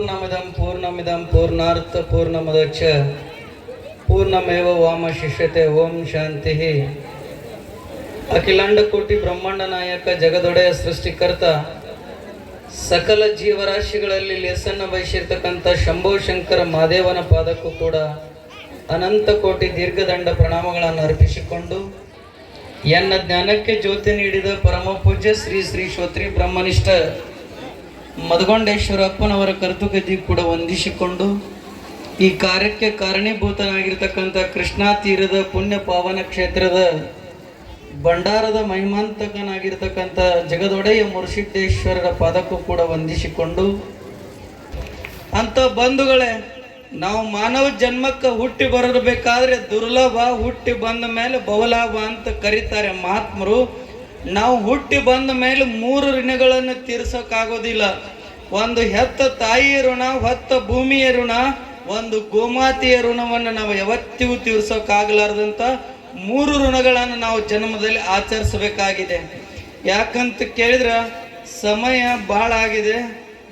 पूर्णमिदं पूर्णार्थ पूर्णमुदच्य पूर्णमेव वामशिष्यते ओम शांति। अखिलांड कोटि ब्रह्मांड नायक जगदೊಡೆಯ ಸೃಷ್ಟಿಕರ್ತ ಸಕಲ ಜೀವರಾಶಿಗಳಲ್ಲಿ ಲೇಸನ್ನ ಬಯಸಿರ್ತಕ್ಕಂಥ ಶಂಭೋ ಶಂಕರ ಮಹಾದೇವನ ಪಾದಕ್ಕೂ ಕೂಡ ಅನಂತ ಕೋಟಿ ದೀರ್ಘದಂಡ ಪ್ರಣಾಮಗಳನ್ನು ಅರ್ಪಿಸಿಕೊಂಡು ಎನ್ನ ಜ್ಞಾನಕ್ಕೆ ಜ್ಯೋತಿ ನೀಡಿದ ಪರಮ ಪೂಜ್ಯ ಶ್ರೀ ಶ್ರೀ ಶ್ರೋತ್ರಿ ಬ್ರಹ್ಮನಿಷ್ಠ ಮದಗೊಂಡೇಶ್ವರಪ್ಪನವರ ಕರ್ತುಗದ್ದಿ ಕೂಡ ವಂದಿಸಿಕೊಂಡು ಈ ಕಾರ್ಯಕ್ಕೆ ಕಾರಣೀಭೂತನಾಗಿರ್ತಕ್ಕಂಥ ಕೃಷ್ಣಾ ತೀರದ ಪುಣ್ಯ ಪಾವನ ಕ್ಷೇತ್ರದ ಭಂಡಾರದ ಮಹಿಮಾಂತಕನಾಗಿರ್ತಕ್ಕಂಥ ಜಗದೊಡೆಯ ಮುರುಸಿದ್ದೇಶ್ವರರ ಪಾದಕ್ಕೂ ಕೂಡ ವಂದಿಸಿಕೊಂಡು, ಅಂತ ಬಂಧುಗಳೇ, ನಾವು ಮಾನವ ಜನ್ಮಕ್ಕೆ ಹುಟ್ಟಿ ಬರಬೇಕಾದ್ರೆ ದುರ್ಲಭ, ಹುಟ್ಟಿ ಬಂದ ಮೇಲೆ ಬಹುಲಾಭ ಅಂತ ಕರೀತಾರೆ ಮಹಾತ್ಮರು. ನಾವು ಹುಟ್ಟಿ ಬಂದ ಮೇಲೆ 3 ಋಣಗಳನ್ನು ತೀರ್ಸೋಕ್ಕಾಗೋದಿಲ್ಲ. ಒಂದು ಹೆತ್ತ ತಾಯಿಯ ಋಣ, ಹೊತ್ತ ಭೂಮಿಯ ಋಣ, ಒಂದು ಗೋಮಾತೆಯ ಋಣವನ್ನು ನಾವು ಯಾವತ್ತಿಗೂ ತೀರ್ಸೋಕ್ಕಾಗಲಾರ್ದಂಥ 3 ಋಣಗಳನ್ನು ನಾವು ಜನ್ಮದಲ್ಲಿ ಆಚರಿಸಬೇಕಾಗಿದೆ. ಯಾಕಂತ ಕೇಳಿದ್ರೆ ಸಮಯ ಭಾಳ ಆಗಿದೆ,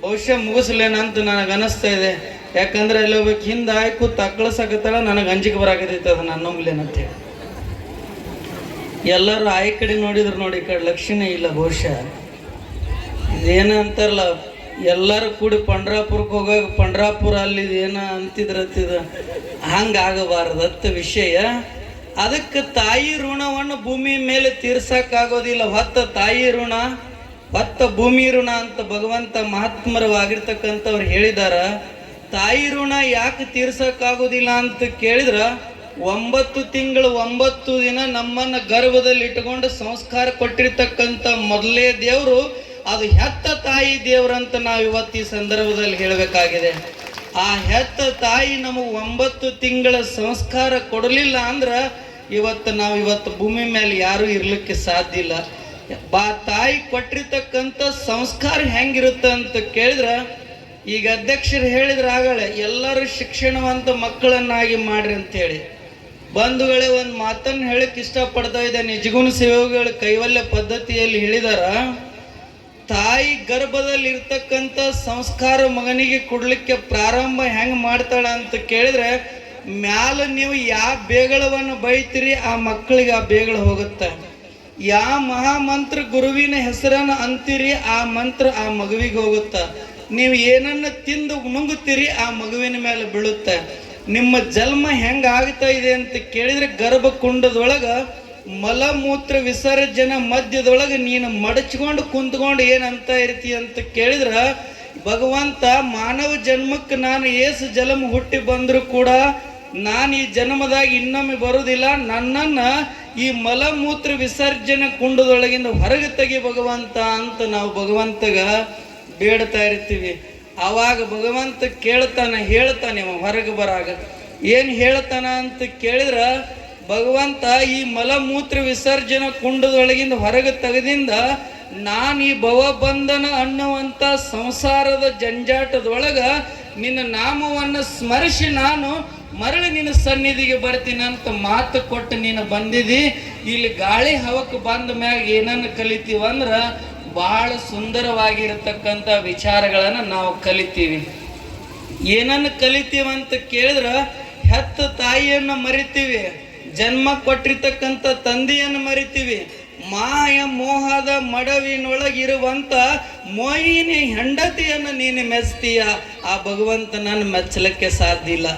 ಬಹುಶಃ ಮುಗಿಸ್ಲೇನಂತ ನನಗೆ ಅನಿಸ್ತಾ ಇದೆ. ಯಾಕಂದ್ರೆ ಅಲ್ಲಿ ಹೋಗ್ಬೇಕು, ಹಿಂದೆ ಆಯ್ಕು ತಕ್ಕಳಸಾಕತ್ತಳ, ನನಗೆ ಅಂಜಿಕೆ ಬರಾಕತೈತೆ ಅದು ನನ್ನ ನಂಬಲೇನಂತೇಳಿ. ಎಲ್ಲರೂ ಆಯ್ ಕಡೆ ನೋಡಿದ್ರು ನೋಡಿ, ಈ ಕಡೆ ಲಕ್ಷಣ ಇಲ್ಲ. ಬಹುಶಃ ಇದೇನ ಅಂತಾರಲ್ಲ, ಎಲ್ಲರೂ ಕೂಡಿ ಪಂಡ್ರಾಪುರಕ್ಕೆ ಹೋಗಾಗ ಪಂಡ್ರಾಪುರ ಅಲ್ಲಿ ಏನ ಅಂತಿದ್ರತ್ತಿದ ಹಂಗಾಗಬಾರ್ದತ್ತ ವಿಷಯ. ಅದಕ್ಕೆ ತಾಯಿ ಋಣವನ್ನು ಭೂಮಿ ಮೇಲೆ ತೀರ್ಸಕ್ಕಾಗೋದಿಲ್ಲ. ಹೊತ್ತ ತಾಯಿ ಋಣ, ಹೊತ್ತ ಭೂಮಿ ಋಣ ಅಂತ ಭಗವಂತ ಮಹಾತ್ಮರವಾಗಿರ್ತಕ್ಕಂಥವ್ರು ಹೇಳಿದಾರ. ತಾಯಿ ಋಣ ಯಾಕೆ ತೀರ್ಸಕ್ಕಾಗೋದಿಲ್ಲ ಅಂತ ಕೇಳಿದ್ರ, 9 ತಿಂಗಳು 9 ದಿನ ನಮ್ಮನ್ನ ಗರ್ಭದಲ್ಲಿ ಇಟ್ಟುಕೊಂಡು ಸಂಸ್ಕಾರ ಕೊಟ್ಟಿರ್ತಕ್ಕಂಥ ಮೊದಲೇ ದೇವರು ಅದು ಹೆತ್ತ ತಾಯಿ ದೇವ್ರಂತ ನಾವು ಇವತ್ತು ಈ ಸಂದರ್ಭದಲ್ಲಿ ಹೇಳಬೇಕಾಗಿದೆ. ಆ ಹೆತ್ತ ತಾಯಿ ನಮಗೆ 9 ತಿಂಗಳ ಸಂಸ್ಕಾರ ಕೊಡಲಿಲ್ಲ ಅಂದ್ರೆ ಇವತ್ತು ಭೂಮಿ ಮೇಲೆ ಯಾರು ಇರ್ಲಿಕ್ಕೆ ಸಾಧ್ಯ ಇಲ್ಲ. ತಾಯಿ ಕೊಟ್ಟಿರ್ತಕ್ಕಂಥ ಸಂಸ್ಕಾರ ಹೆಂಗಿರುತ್ತೆ ಅಂತ ಕೇಳಿದ್ರೆ, ಈಗ ಅಧ್ಯಕ್ಷರು ಹೇಳಿದ್ರೆ ಆಗಲೇ ಎಲ್ಲರೂ ಶಿಕ್ಷಣವಂತ ಮಕ್ಕಳನ್ನಾಗಿ ಮಾಡ್ರಿ ಅಂತೇಳಿ. ಬಂಧುಗಳೇ, ಒಂದು ಮಾತನ್ನು ಹೇಳಕ್ಕೆ ಇಷ್ಟಪಡ್ತಾ ಇದ್ದೆ. ನಿಜಗುಣ ಸೇವೆಗಳ ಕೈವಲ್ಯ ಪದ್ಧತಿಯಲ್ಲಿ ಹೇಳಿದಾರ, ತಾಯಿ ಗರ್ಭದಲ್ಲಿ ಇರ್ತಕ್ಕಂಥ ಸಂಸ್ಕಾರ ಮಗನಿಗೆ ಕೊಡ್ಲಿಕ್ಕೆ ಪ್ರಾರಂಭ ಹೆಂಗೆ ಮಾಡ್ತಾಳೆ ಅಂತ ಕೇಳಿದ್ರೆ, ಮ್ಯಾಲ ನೀವು ಯಾವ ಬೇಗಳವನ್ನು ಬೈತೀರಿ ಆ ಮಕ್ಕಳಿಗೆ ಆ ಬೇಗಳ ಹೋಗುತ್ತೆ. ಯಾವ ಮಹಾಮಂತ್ರ ಗುರುವಿನ ಹೆಸರನ್ನು ಅಂತೀರಿ ಆ ಮಂತ್ರ ಆ ಮಗುವಿಗೆ ಹೋಗುತ್ತೆ. ನೀವು ಏನನ್ನ ತಿಂದು ನುಂಗುತ್ತೀರಿ ಆ ಮಗುವಿನ ಮೇಲೆ ಬೀಳುತ್ತೆ. ನಿಮ್ಮ ಜನ್ಮ ಹೆಂಗಾಗ್ತಾ ಇದೆ ಅಂತ ಕೇಳಿದ್ರೆ, ಗರ್ಭಕುಂಡದೊಳಗೆ ಮಲಮೂತ್ರ ವಿಸರ್ಜನ ಮಧ್ಯದೊಳಗೆ ನೀನು ಮಡಚ್ಕೊಂಡು ಕುಂತ್ಕೊಂಡು ಏನಂತ ಇರ್ತಿ ಅಂತ ಕೇಳಿದ್ರೆ, ಭಗವಂತ ಮಾನವ ಜನ್ಮಕ್ಕೆ ನಾನು ಏಸು ಜನ್ಮ ಹುಟ್ಟಿ ಬಂದರೂ ಕೂಡ ನಾನು ಈ ಜನ್ಮದಾಗ ಇನ್ನೊಮ್ಮೆ ಬರುವುದಿಲ್ಲ, ನನ್ನನ್ನು ಈ ಮಲಮೂತ್ರ ವಿಸರ್ಜನೆ ಕುಂಡದೊಳಗಿಂದ ಹೊರಗೆ ತೆಗಿ ಭಗವಂತ ಅಂತ ನಾವು ಭಗವಂತಗ ಬೇಡ್ತಾ ಇರ್ತೀವಿ. ಆವಾಗ ಭಗವಂತ ಕೇಳ್ತಾನೆ, ಹೇಳ್ತಾನೆ ಹೊರಗೆ ಬರಾಗ. ಏನು ಹೇಳ್ತಾನ ಅಂತ ಕೇಳಿದ್ರೆ, ಭಗವಂತ ಈ ಮಲಮೂತ್ರ ವಿಸರ್ಜನೆ ಕುಂಡದೊಳಗಿಂದ ಹೊರಗೆ ತೆಗೆದಿಂದ ನಾನು ಈ ಭವಬಂಧನ ಅನ್ನುವಂಥ ಸಂಸಾರದ ಜಂಜಾಟದೊಳಗ ನಿನ್ನ ನಾಮವನ್ನು ಸ್ಮರಿಸಿ ನಾನು ಮರಳಿ ನಿನ್ನ ಸನ್ನಿಧಿಗೆ ಬರ್ತೀನಿ ಅಂತ ಮಾತು ಕೊಟ್ಟು ನೀನು ಬಂದಿದ್ದಿ. ಇಲ್ಲಿ ಗಾಳಿ ಹವಕ್ಕೆ ಬಂದ ಮ್ಯಾಗ ಏನನ್ನು ಕಲಿತೀವಂದ್ರೆ ಭಾಳ ಸುಂದರವಾಗಿರತಕ್ಕಂಥ ವಿಚಾರಗಳನ್ನು ನಾವು ಕಲಿತೀವಿ. ಏನನ್ನು ಕಲಿತೀವಂತ ಕೇಳಿದ್ರೆ, ಹೆತ್ತ ತಾಯಿಯನ್ನು ಮರಿತೀವಿ, ಜನ್ಮ ಕೊಟ್ಟಿರ್ತಕ್ಕಂಥ ತಂದೆಯನ್ನು ಮರಿತೀವಿ, ಮಾಯ ಮೋಹದ ಮಡವಿನೊಳಗಿರುವಂಥ ಮೋಹಿನಿ ಹೆಂಡತಿಯನ್ನು ನೀನು ಮೆಚ್ತೀಯ. ಆ ಭಗವಂತನನ್ನು ಮೆಚ್ಚಲಿಕ್ಕೆ ಸಾಧ್ಯ ಇಲ್ಲ.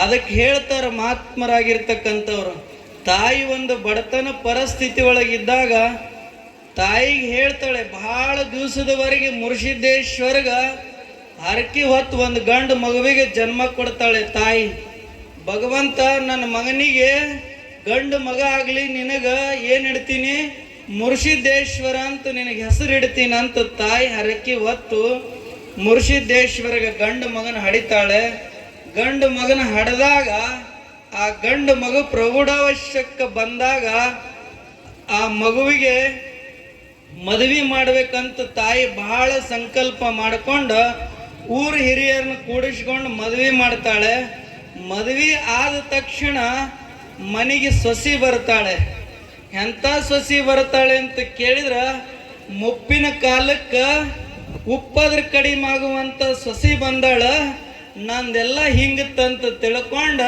ಅದಕ್ಕೆ ಹೇಳ್ತಾರೆ ಮಹಾತ್ಮರಾಗಿರ್ತಕ್ಕಂಥವ್ರು, ತಾಯಿ ಒಂದು ಬಡತನ ಪರಿಸ್ಥಿತಿ ಒಳಗಿದ್ದಾಗ ತಾಯಿಗೆ ಹೇಳ್ತಾಳೆ, ಬಹಳ ದಿವಸದವರೆಗೆ ಮುರುಸಿದ್ದೇಶ್ವರಗ ಹರಕಿ ಹೊತ್ತು ಒಂದು ಗಂಡು ಮಗುವಿಗೆ ಜನ್ಮ ಕೊಡ್ತಾಳೆ ತಾಯಿ. ಭಗವಂತ ನನ್ನ ಮಗನಿಗೆ ಗಂಡು ಮಗ ಆಗಲಿ, ನಿನಗೆ ಏನು ಇಡ್ತೀನಿ, ಮುರುಸಿದ್ದೇಶ್ವರ ಅಂತ ನಿನಗೆ ಹೆಸರು ಇಡ್ತೀನಿ ಅಂತ ತಾಯಿ ಹರಕಿ ಹೊತ್ತು ಮುರುಸಿದ್ದೇಶ್ವರಗ ಗಂಡು ಮಗನ ಹಡಿತಾಳೆ. ಗಂಡು ಮಗನ ಹಡೆದಾಗ ಆ ಗಂಡು ಮಗು ಪ್ರೌಢಾವಶ್ಯಕ್ಕೆ ಬಂದಾಗ ಆ ಮಗುವಿಗೆ ಮದುವೆ ಮಾಡ್ಬೇಕಂತ ತಾಯಿ ಬಹಳ ಸಂಕಲ್ಪ ಮಾಡಿಕೊಂಡು ಊರು ಹಿರಿಯರನ್ನ ಕೂಡಿಸ್ಕೊಂಡು ಮದುವೆ ಮಾಡ್ತಾಳೆ. ಮದುವೆ ಆದ ತಕ್ಷಣ ಮನೆಗೆ ಸೊಸಿ ಬರ್ತಾಳೆ. ಎಂಥ ಸೊಸಿ ಬರ್ತಾಳೆ ಅಂತ ಕೇಳಿದ್ರೆ, ಮುಪ್ಪಿನ ಕಾಲಕ್ಕೆ ಉಪ್ಪದ್ರ ಕಡಿಮೆ ಆಗುವಂಥ ಸೊಸಿ ಬಂದಾಳ. ನಂದೆಲ್ಲ ಹಿಂಗತ್ತಂತ ತಿಳ್ಕೊಂಡ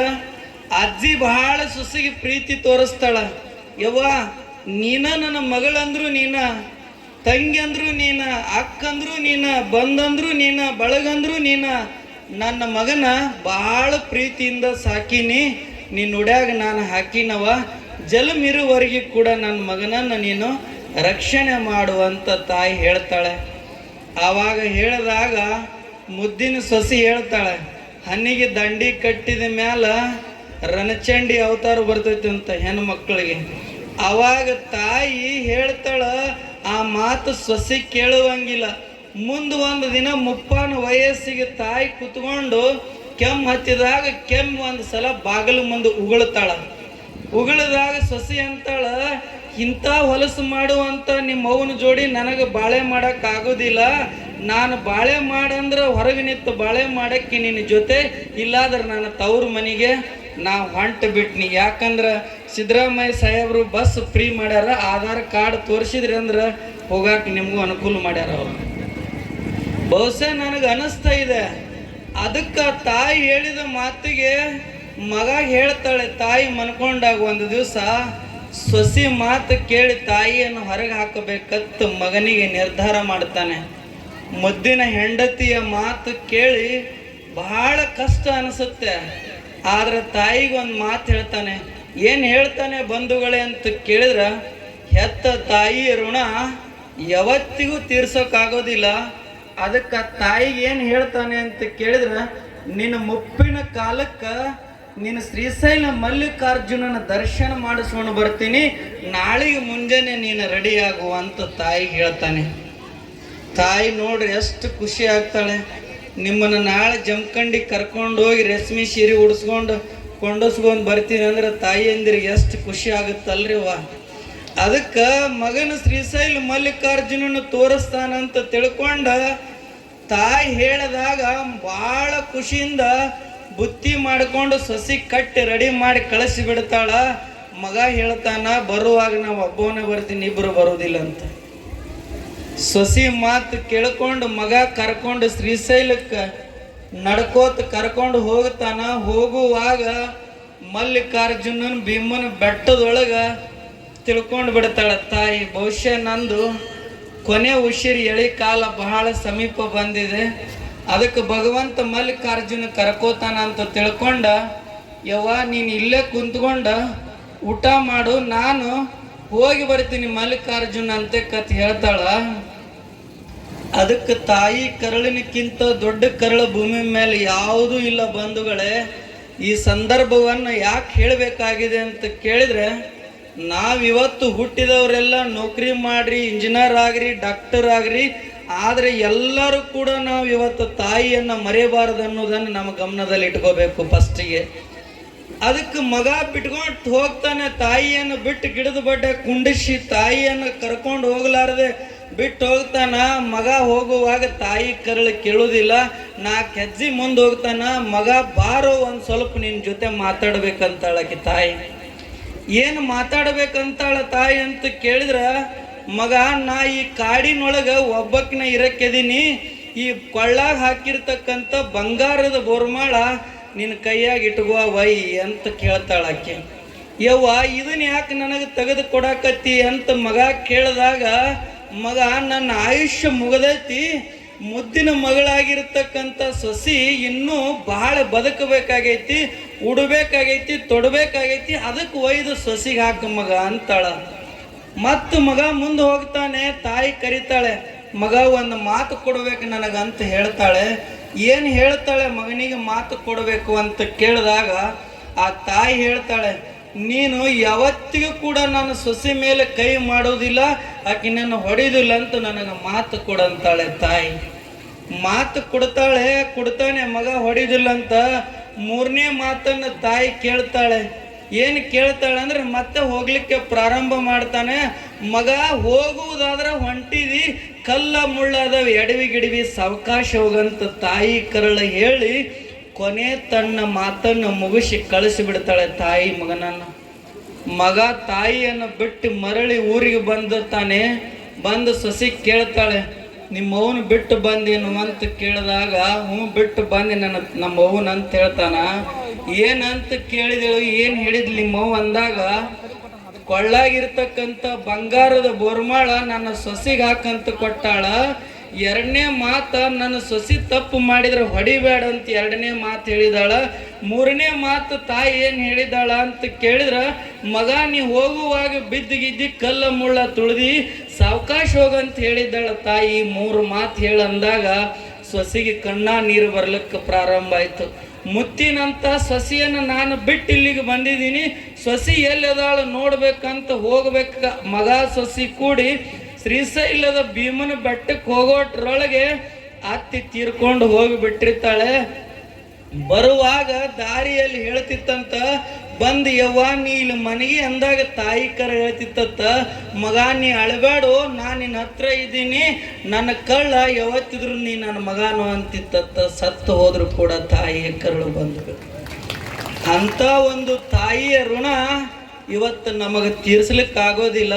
ಅಜ್ಜಿ ಬಹಳ ಸೊಸಿಗೆ ಪ್ರೀತಿ ತೋರಿಸ್ತಾಳ. ಯವ್ವ ನೀನ ನನ್ನ ಮಗಳಂದ್ರು ನೀನ, ತಂಗಿ ಅಂದ್ರು ನೀನ, ಅಕ್ಕಂದ್ರು ನೀನ, ಬಂದಂದ್ರು ನೀನ, ಬಳಗಂದ್ರು ನೀನ. ನನ್ನ ಮಗನ ಭಾಳ ಪ್ರೀತಿಯಿಂದ ಸಾಕಿನಿ, ನೀನು ಉಡ್ಯಾಗ ನಾನು ಹಾಕಿನವ. ಜಲಮಿರುವರೆಗೆ ಕೂಡ ನನ್ನ ಮಗನನ್ನು ನೀನು ರಕ್ಷಣೆ ಮಾಡುವಂತ ತಾಯಿ ಹೇಳ್ತಾಳೆ. ಆವಾಗ ಹೇಳಿದಾಗ ಮುದ್ದಿನ ಸೊಸಿ ಹೇಳ್ತಾಳೆ, ಹನ್ನಿಗೆ ದಂಡಿ ಕಟ್ಟಿದ ಮ್ಯಾಲ ರಣಚಂಡಿ ಅವತಾರ ಬರ್ತೈತಿ ಅಂತ ಹೆಣ್ಣು ಮಕ್ಕಳಿಗೆ. ಆವಾಗ ತಾಯಿ ಹೇಳ್ತಾಳ, ಆ ಮಾತು ಸೊಸಿ ಕೇಳುವಂಗಿಲ್ಲ. ಮುಂದೆ ಒಂದು ದಿನ ಮುಪ್ಪಾನ ವಯಸ್ಸಿಗೆ ತಾಯಿ ಕುತ್ಕೊಂಡು ಕೆಮ್ಮು ಹತ್ತಿದಾಗ ಕೆಮ್ಮು ಒಂದು ಸಲ ಬಾಗಿಲು ಮುಂದೆ ಉಗುಳ್ತಾಳ. ಉಗುಳಿದಾಗ ಸೊಸಿ ಅಂತಾಳ, ಇಂಥ ಹೊಲಸು ಮಾಡುವಂಥ ನಿಮ್ಮ ಅವನ ಜೋಡಿ ನನಗೆ ಬಾಳೆ ಮಾಡೋಕ್ಕಾಗೋದಿಲ್ಲ. ನಾನು ಬಾಳೆ ಮಾಡಂದ್ರೆ ಹೊರಗೆ ನಿಂತು ಬಾಳೆ ಮಾಡೋಕ್ಕೆ ನಿನ್ನ ಜೊತೆ, ಇಲ್ಲಾದ್ರೆ ನಾನು ತವ್ರ ಮನೆಗೆ ನಾ ಹೊಂಟು ಬಿಟ್ನಿ. ಯಾಕಂದ್ರೆ ಸಿದ್ದರಾಮಯ್ಯ ಸಾಹೇಬರು ಬಸ್ ಫ್ರೀ ಮಾಡ್ಯಾರ, ಆಧಾರ್ ಕಾರ್ಡ್ ತೋರಿಸಿದ್ರಿ ಅಂದ್ರೆ ಹೋಗಾಕ ನಿಮಗೂ ಅನುಕೂಲ ಮಾಡ್ಯಾರ ಅವರು. ಬಹುಶಃ ನನಗೆ ಅನಿಸ್ತಾ ಇದೆ. ಅದಕ್ಕೆ ತಾಯಿ ಹೇಳಿದ ಮಾತಿಗೆ ಮಗ ಹೇಳ್ತಾಳೆ. ತಾಯಿ ಮನ್ಕೊಂಡಾಗ ಒಂದು ದಿವಸ ಸೊಸಿ ಮಾತು ಕೇಳಿ ತಾಯಿಯನ್ನು ಹೊರಗೆ ಹಾಕಬೇಕಂತ ಮಗನಿಗೆ ನಿರ್ಧಾರ ಮಾಡ್ತಾನೆ. ಮುದ್ದಿನ ಹೆಂಡತಿಯ ಮಾತು ಕೇಳಿ ಬಹಳ ಕಷ್ಟ ಅನಿಸುತ್ತೆ. ಆದ್ರೆ ತಾಯಿಗೆ ಒಂದು ಮಾತು ಹೇಳ್ತಾನೆ. ಏನು ಹೇಳ್ತಾನೆ ಬಂಧುಗಳೇ ಅಂತ ಕೇಳಿದ್ರೆ, ಹೆತ್ತ ತಾಯಿಯ ಋಣ ಯಾವತ್ತಿಗೂ ತೀರ್ಸೋಕ್ಕಾಗೋದಿಲ್ಲ. ಅದಕ್ಕೆ ತಾಯಿಗೆ ಏನು ಹೇಳ್ತಾನೆ ಅಂತ ಕೇಳಿದ್ರೆ, ನಿನ್ನ ಮುಪ್ಪಿನ ಕಾಲಕ್ಕೆ ನೀನು ಶ್ರೀಶೈಲ ಮಲ್ಲಿಕಾರ್ಜುನನ ದರ್ಶನ ಮಾಡಿಸ್ಕೊಂಡು ಬರ್ತೀನಿ, ನಾಳೆಗೆ ಮುಂಜಾನೆ ನೀನು ರೆಡಿ ಆಗುವಂತ ತಾಯಿಗೆ ಹೇಳ್ತಾನೆ. ತಾಯಿ ನೋಡ್ರಿ ಎಷ್ಟು ಖುಷಿ ಆಗ್ತಾಳೆ. ನಿಮ್ಮನ್ನು ನಾಳೆ ಜಮಖಂಡಿ ಕರ್ಕೊಂಡು ಹೋಗಿ ರೇಷ್ಮೆ ಸೀರೆ ಕೊಂಡಸ್ಕೊಂಡು ಬರ್ತೀನಿ ಅಂದ್ರೆ ತಾಯಿ ಅಂದಿರಿಗೆ ಎಷ್ಟು ಖುಷಿ ಆಗುತ್ತಲ್ರಿ ವಾ. ಅದಕ್ಕೆ ಮಗನ ಶ್ರೀಶೈಲ ಮಲ್ಲಿಕಾರ್ಜುನನ ತೋರಿಸ್ತಾನಂತ ತಿಳ್ಕೊಂಡ ತಾಯಿ ಹೇಳಿದಾಗ ಭಾಳ ಖುಷಿಯಿಂದ ಬುತ್ತಿ ಮಾಡಿಕೊಂಡು ಸೊಸಿ ಕಟ್ಟಿ ರೆಡಿ ಮಾಡಿ ಕಳಿಸಿ ಬಿಡ್ತಾಳ. ಮಗ ಹೇಳ್ತಾನ, ಬರುವಾಗ ನಾವು ಒಬ್ಬವನೇ ಬರ್ತೀನಿ, ಇಬ್ಬರು ಬರೋದಿಲ್ಲ ಅಂತ. ಸೊಸಿ ಮಾತು ಕೇಳ್ಕೊಂಡು ಮಗ ಕರ್ಕೊಂಡು ಶ್ರೀಶೈಲಕ್ಕೆ ನಡ್ಕೋತ ಕರ್ಕೊಂಡು ಹೋಗ್ತಾನ. ಹೋಗುವಾಗ ಮಲ್ಲಿಕಾರ್ಜುನನ ಭೀಮನ ಬೆಟ್ಟದೊಳಗೆ ತಿಳ್ಕೊಂಡು ಬಿಡ್ತಾಳ ತಾಯಿ, ಬಹುಶಃ ನಂದು ಕೊನೆ ಉಸಿರು ಎಳಿ ಕಾಲ ಬಹಳ ಸಮೀಪ ಬಂದಿದೆ. ಅದಕ್ಕೆ ಭಗವಂತ ಮಲ್ಲಿಕಾರ್ಜುನ ಕರ್ಕೋತಾನ ಅಂತ ತಿಳ್ಕೊಂಡ, ಯವ್ವ ನೀನು ಇಲ್ಲೇ ಕುಂತ್ಕೊಂಡ ಊಟ ಮಾಡು, ನಾನು ಹೋಗಿ ಬರ್ತೀನಿ ಮಲ್ಲಿಕಾರ್ಜುನ ಅಂತ ಕತ್ ಹೇಳ್ತಾಳ. ಅದಕ್ಕೆ ತಾಯಿ ಕರಳಿನಕ್ಕಿಂತ ದೊಡ್ಡ ಕರಳು ಭೂಮಿ ಮೇಲೆ ಯಾವುದೂ ಇಲ್ಲ ಬಂಧುಗಳೇ. ಈ ಸಂದರ್ಭವನ್ನು ಯಾಕೆ ಹೇಳಬೇಕಾಗಿದೆ ಅಂತ ಕೇಳಿದ್ರೆ, ನಾವಿವತ್ತು ಹುಟ್ಟಿದವರೆಲ್ಲ ನೌಕರಿ ಮಾಡ್ರಿ, ಇಂಜಿನಿಯರ್ ಆಗ್ರಿ, ಡಾಕ್ಟರ್ ಆಗ್ರಿ, ಆದರೆ ಎಲ್ಲರೂ ಕೂಡ ನಾವು ಇವತ್ತು ತಾಯಿಯನ್ನು ಮರೆಯಬಾರದು ಅನ್ನೋದನ್ನು ನಮ್ಮ ಗಮನದಲ್ಲಿ ಇಟ್ಕೋಬೇಕು ಫಸ್ಟಿಗೆ. ಅದಕ್ಕೆ ಮಗ ಬಿಟ್ಕೊಂಡು ಹೋಗ್ತಾನೆ. ತಾಯಿಯನ್ನು ಬಿಟ್ಟು ಗಿಡದ ಬಡ್ಡೆ ಕುಂಡಿಸಿ ತಾಯಿಯನ್ನು ಕರ್ಕೊಂಡು ಹೋಗ್ಲಾರ್ದೆ ಬಿಟ್ಟು ಹೋಗ್ತಾನ. ಮಗ ಹೋಗುವಾಗ ತಾಯಿ ಕರಳು ಕೇಳೋದಿಲ್ಲ. 4 ಹೆಜ್ಜೆ ಮುಂದೆ ಹೋಗ್ತಾನ. ಮಗ ಬಾರೋ ಒಂದು ಸ್ವಲ್ಪ ನಿನ್ನ ಜೊತೆ ಮಾತಾಡ್ಬೇಕಂತಾಳಕಿ ತಾಯಿ. ಏನು ಮಾತಾಡ್ಬೇಕಂತಾಳ ತಾಯಿ ಅಂತ ಕೇಳಿದ್ರ, ಮಗ ನಾ ಈ ಕಾಡಿನೊಳಗೆ ಒಬ್ಬಕ್ಕಿನ ಇರಕ್ಕೆದೀನಿ, ಈ ಕೊಳ್ಳಾಗ ಹಾಕಿರ್ತಕ್ಕಂಥ ಬಂಗಾರದ ಬೋರ್ಮಾಳ ನಿನ್ನ ಕೈಯಾಗ ಇಟ್ಕೋ ವೈ ಅಂತ ಕೇಳ್ತಾಳಕ್ಕೆ. ಯವ್ವ ಇದನ್ನ ಯಾಕೆ ನನಗೆ ತೆಗೆದು ಕೊಡಾಕತ್ತಿ ಅಂತ ಮಗ ಕೇಳಿದಾಗ, ಮಗ ನನ್ನ ಆಯುಷ್ಯ ಮುಗದೈತಿ, ಮುದ್ದಿನ ಮಗಳಾಗಿರ್ತಕ್ಕಂಥ ಸೊಸಿ ಇನ್ನೂ ಬಹಳ ಬದುಕಬೇಕಾಗೈತಿ, ಉಡಬೇಕಾಗೈತಿ, ತೊಡಬೇಕಾಗೈತಿ, ಅದಕ್ಕೆ ಒಯ್ದು ಸೊಸಿಗೆ ಹಾಕ ಮಗ ಅಂತಾಳ. ಮತ್ತು ಮಗ ಮುಂದೆ ಹೋಗ್ತಾನೆ. ತಾಯಿ ಕರಿತಾಳೆ, ಮಗ ಒಂದು ಮಾತು ಕೊಡಬೇಕು ನನಗಂತ ಹೇಳ್ತಾಳೆ. ಏನು ಹೇಳ್ತಾಳೆ ಮಗನಿಗೆ ಮಾತು ಕೊಡಬೇಕು ಅಂತ ಕೇಳಿದಾಗ ಆ ತಾಯಿ ಹೇಳ್ತಾಳೆ, ನೀನು ಯಾವತ್ತಿಗೂ ಕೂಡ ನನ್ನ ಸೊಸೆ ಮೇಲೆ ಕೈ ಮಾಡೋದಿಲ್ಲ, ಆಕೆ ನನ್ನ ಹೊಡೆಯೋದಿಲ್ಲ ಅಂತ ನನಗೆ ಮಾತು ಕೊಡಂತಾಳೆ ತಾಯಿ. ಮಾತು ಕೊಡ್ತಾನೆ ಮಗ ಹೊಡೆಯೋದಿಲ್ಲ ಅಂತ. 3ನೇ ಮಾತನ್ನು ತಾಯಿ ಕೇಳ್ತಾಳೆ. ಏನು ಕೇಳ್ತಾಳೆ ಅಂದ್ರೆ ಮತ್ತೆ ಹೋಗ್ಲಿಕ್ಕೆ ಪ್ರಾರಂಭ ಮಾಡ್ತಾನೆ. ಮಗ ಹೋಗುವುದಾದ್ರೆ ಹೊಂಟಿದಿ, ಕಲ್ಲ ಮುಳ್ಳಾದವು, ಎಡವಿ ಗಿಡವಿ, ಸಾವಕಾಶ ಹೋಗಂತ ತಾಯಿ ಕರಳ ಹೇಳಿ ಕೊನೆ ತನ್ನ ಮಾತನ್ನು ಮುಗಿಸಿ ಕಳಿಸಿಬಿಡ್ತಾಳೆ ತಾಯಿ ಮಗನನ್ನು. ಮಗ ತಾಯಿಯನ್ನು ಬಿಟ್ಟು ಮರಳಿ ಊರಿಗೆ ಬಂದಿರ್ತಾನೆ. ಬಂದು ಸೊಸಿ ಕೇಳ್ತಾಳೆ, ನಿಮ್ಮ ಅವ್ವನ ಬಿಟ್ಟು ಬಂದೇನು ಅಂತ ಕೇಳಿದಾಗ ಹ್ಞೂ ಬಿಟ್ಟು ಬಂದೆ ನಮ್ಮ ಅವ್ವನ ಅಂತ ಹೇಳ್ತಾನ. ಏನಂತ ಕೇಳಿದೆವು, ಏನು ಹೇಳಿದ್ಲಿ ನಿಮ್ಮವ್ವ ಅಂದಾಗ, ಕೊಳ್ಳಾಗಿರ್ತಕ್ಕಂಥ ಬಂಗಾರದ ಬೋರ್ಮಾಳ ನನ್ನ ಸೊಸಿಗೆ ಹಾಕಂತ ಕೊಟ್ಟಾಳ. ಎರಡನೇ ಮಾತು, ನನ್ನ ಸೊಸಿ ತಪ್ಪು ಮಾಡಿದ್ರೆ ಹೊಡಿಬೇಡ ಅಂತ ಎರಡನೇ ಮಾತು ಹೇಳಿದಾಳ. ಮೂರನೇ ಮಾತು ತಾಯಿ ಏನು ಹೇಳಿದಾಳ ಅಂತ ಕೇಳಿದ್ರೆ, ಮಗ ನೀ ಹೋಗುವಾಗ ಬಿದ್ದಿಗಿದ್ದಿ ಕಲ್ಲ ಮುಳ್ಳ ತುಳಿದಿ ಸಾವಕಾಶ ಹೋಗಂತ ಹೇಳಿದ್ದಾಳ ತಾಯಿ. ಮೂರು ಮಾತು ಹೇಳಂದಾಗ ಸೊಸಿಗೆ ಕಣ್ಣ ನೀರು ಬರ್ಲಿಕ್ಕೆ ಪ್ರಾರಂಭ ಆಯ್ತು. ಮುತ್ತಿನಂತ ಸೊಸಿಯನ್ನು ನಾನು ಬಿಟ್ಟು ಇಲ್ಲಿಗೆ ಬಂದಿದ್ದೀನಿ, ಸೊಸಿ ಎಲ್ಲದಾಳ ನೋಡ್ಬೇಕಂತ ಹೋಗ್ಬೇಕ. ಮಗ ಸೊಸಿ ಕೂಡಿ ಶ್ರೀಶೈಲದ ಭೀಮನ ಬೆಟ್ಟಕ್ಕೆ ಹೋಗೋಟ್ರೊಳಗೆ ಅತ್ತಿ ತೀರ್ಕೊಂಡು ಹೋಗಿಬಿಟ್ಟಿರ್ತಾಳೆ. ಬರುವಾಗ ದಾರಿಯಲ್ಲಿ ಹೇಳ್ತಿತ್ತಂತ, ಬಂದು ಯವ್ವ ನೀ ಇಲ್ಲಿ ಮನೆಗೆ ಅಂದಾಗ ತಾಯಿ ಕರ ಹೇಳ್ತಿತ್ತ, ಮಗ ನೀ ಅಳಬೇಡು, ನಾನು ನಿನ್ನ ಹತ್ರ ಇದ್ದೀನಿ, ನನ್ನ ಕಳ್ಳ ಯಾವತ್ತಿದ್ರು ನೀ ನನ್ನ ಮಗನು ಅಂತಿತ್ತ. ಸತ್ತು ಹೋದ್ರು ಕೂಡ ತಾಯಿಯ ಕರಳು ಬಂದು. ಅಂಥ ಒಂದು ತಾಯಿಯ ಋಣ ಇವತ್ತು ನಮಗೆ ತೀರಿಸ್ಲಿಕ್ಕಾಗೋದಿಲ್ಲ.